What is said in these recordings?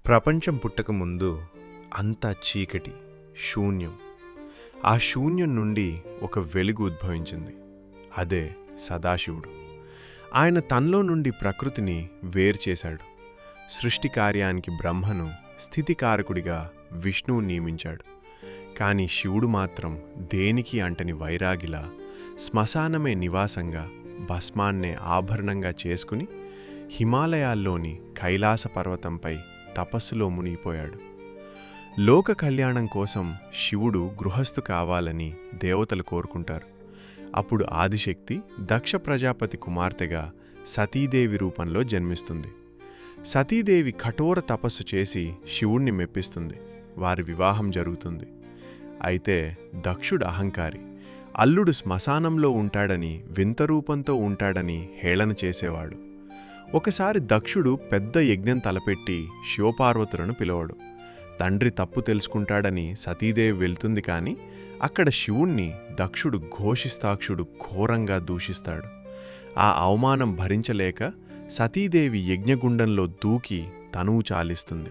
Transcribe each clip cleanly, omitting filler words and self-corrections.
ప్రపంచం పుట్టకముందు అంతా చీకటి, శూన్యం. ఆ శూన్యం నుండి ఒక వెలుగు ఉద్భవించింది. అదే సదాశివుడు. ఆయన తనలో నుండి ప్రకృతిని వేరుచేశాడు. సృష్టి కార్యానికి బ్రహ్మను స్థితికారకుడిగా విష్ణువు నియమించాడు. కాని శివుడు మాత్రం దేనికి అంటని వైరాగిలా శ్మశానమే నివాసంగా, భస్మాన్నే ఆభరణంగా చేసుకుని హిమాలయాల్లోని కైలాస పర్వతంపై తపస్సులో మునిగిపోయాడు. లోక కళ్యాణం కోసం శివుడు గృహస్థు కావాలని దేవతలు కోరుకుంటారు. అప్పుడు ఆదిశక్తి దక్ష ప్రజాపతి కుమార్తెగా సతీదేవి రూపంలో జన్మిస్తుంది. సతీదేవి కఠోర తపస్సు చేసి శివుణ్ణి మెప్పిస్తుంది. వారి వివాహం జరుగుతుంది. అయితే దక్షుడు అహంకారి. అల్లుడు శ్మశానంలో ఉంటాడని, వింత రూపంతో ఉంటాడని హేళన చేసేవాడు. ఒకసారి దక్షుడు పెద్ద యజ్ఞం తలపెట్టి శివపార్వతులను పిలవడు. తండ్రి తప్పు తెలుసుకుంటాడని సతీదేవి వెళ్తుంది. కాని అక్కడ శివుణ్ణి దక్షుడు ఘోషిస్తాక్షుడు ఘోరంగా దూషిస్తాడు. ఆ అవమానం భరించలేక సతీదేవి యజ్ఞగుండంలో దూకి తనువు చాలిస్తుంది.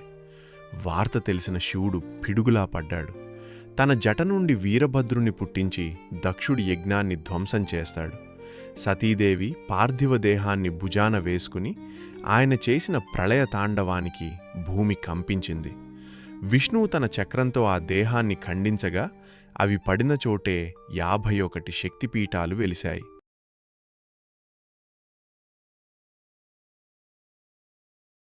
వార్త తెలిసిన శివుడు పిడుగులా పడ్డాడు. తన జట నుండి వీరభద్రుని పుట్టించి దక్షుడి యజ్ఞాన్ని ధ్వంసం చేస్తాడు. సతీదేవి పార్థివ దేహాన్ని భుజాన వేసుకుని ఆయన చేసిన ప్రళయ తాండవానికి భూమి కంపించింది. విష్ణువు తన చక్రంతో ఆ దేహాన్ని ఖండించగా అవి పడిన చోటే 51 శక్తిపీఠాలు వెలిశాయి.